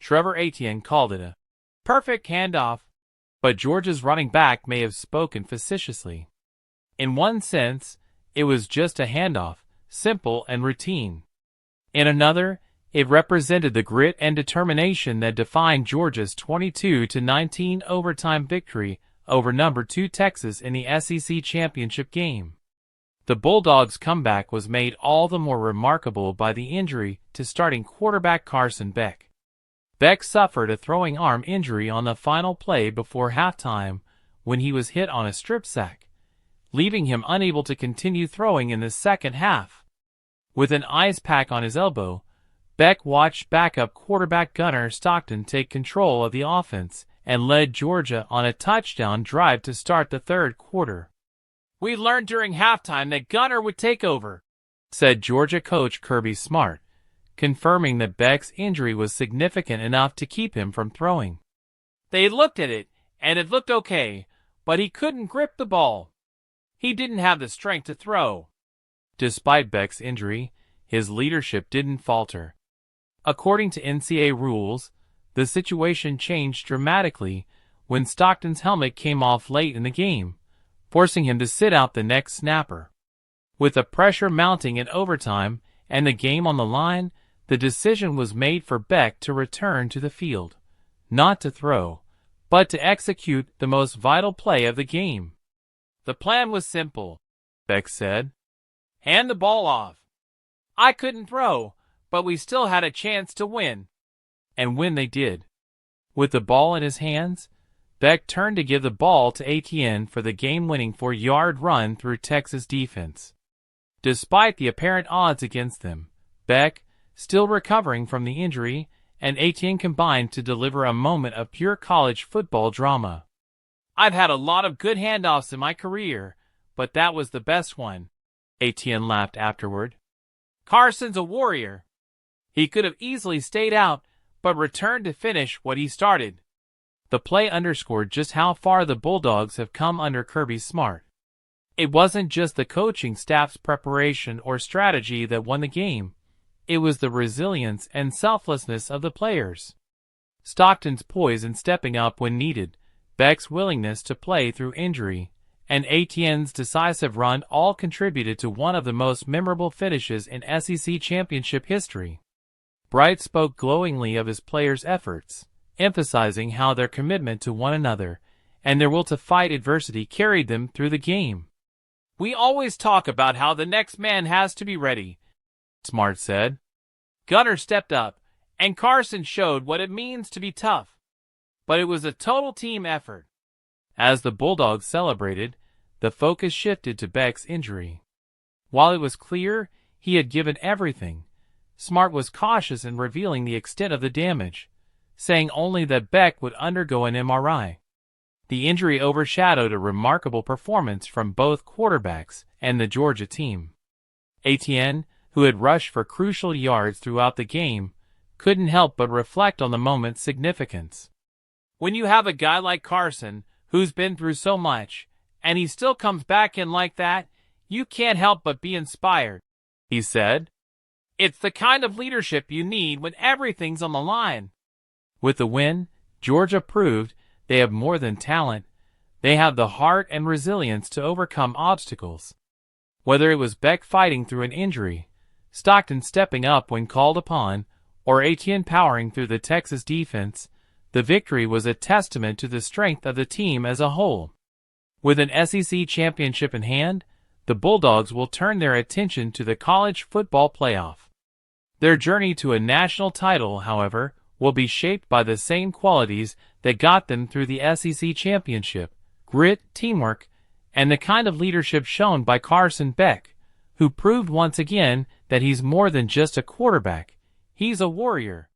Trevor Etienne called it a perfect handoff, but Georgia's running back may have spoken facetiously. In one sense, it was just a handoff, simple and routine. In another, it represented the grit and determination that defined Georgia's 22-19 overtime victory over number 2 Texas in the SEC championship game. The Bulldogs' comeback was made all the more remarkable by the injury to starting quarterback Carson Beck. Beck suffered a throwing arm injury on the final play before halftime when he was hit on a strip sack, leaving him unable to continue throwing in the second half. With an ice pack on his elbow, Beck watched backup quarterback Gunner Stockton take control of the offense and led Georgia on a touchdown drive to start the third quarter. "We learned during halftime that Gunner would take over," said Georgia coach Kirby Smart, confirming that Beck's injury was significant enough to keep him from throwing. "They looked at it, and it looked okay, but he couldn't grip the ball. He didn't have the strength to throw." Despite Beck's injury, his leadership didn't falter. According to NCAA rules, the situation changed dramatically when Stockton's helmet came off late in the game, forcing him to sit out the next snapper. With the pressure mounting in overtime and the game on the line, the decision was made for Beck to return to the field, not to throw, but to execute the most vital play of the game. "The plan was simple," Beck said. "Hand the ball off. I couldn't throw, but we still had a chance to win." And win they did. With the ball in his hands, Beck turned to give the ball to Etienne for the game-winning 4-yard run through Texas defense. Despite the apparent odds against them, Beck, still recovering from the injury, and Etienne combined to deliver a moment of pure college football drama. "I've had a lot of good handoffs in my career, but that was the best one," Etienne laughed afterward. "Carson's a warrior. He could have easily stayed out, but returned to finish what he started." The play underscored just how far the Bulldogs have come under Kirby Smart. It wasn't just the coaching staff's preparation or strategy that won the game. It was the resilience and selflessness of the players. Stockton's poise in stepping up when needed, Beck's willingness to play through injury, and Etienne's decisive run all contributed to one of the most memorable finishes in SEC championship history. Bright spoke glowingly of his players' efforts, emphasizing how their commitment to one another and their will to fight adversity carried them through the game. "We always talk about how the next man has to be ready," Smart said. "Gunner stepped up, and Carson showed what it means to be tough. But it was a total team effort." As the Bulldogs celebrated, the focus shifted to Beck's injury. While it was clear he had given everything, Smart was cautious in revealing the extent of the damage, saying only that Beck would undergo an MRI. The injury overshadowed a remarkable performance from both quarterbacks and the Georgia team. Etienne, who had rushed for crucial yards throughout the game, couldn't help but reflect on the moment's significance. "When you have a guy like Carson, who's been through so much, and he still comes back in like that, you can't help but be inspired," he said. "It's the kind of leadership you need when everything's on the line." With the win, Georgia proved they have more than talent. They have the heart and resilience to overcome obstacles. Whether it was Beck fighting through an injury, Stockton stepping up when called upon, or Etienne powering through the Texas defense, the victory was a testament to the strength of the team as a whole. With an SEC championship in hand, the Bulldogs will turn their attention to the college football playoff. Their journey to a national title, however, will be shaped by the same qualities that got them through the SEC championship: grit, teamwork, and the kind of leadership shown by Carson Beck, who proved once again that he's more than just a quarterback. He's a warrior.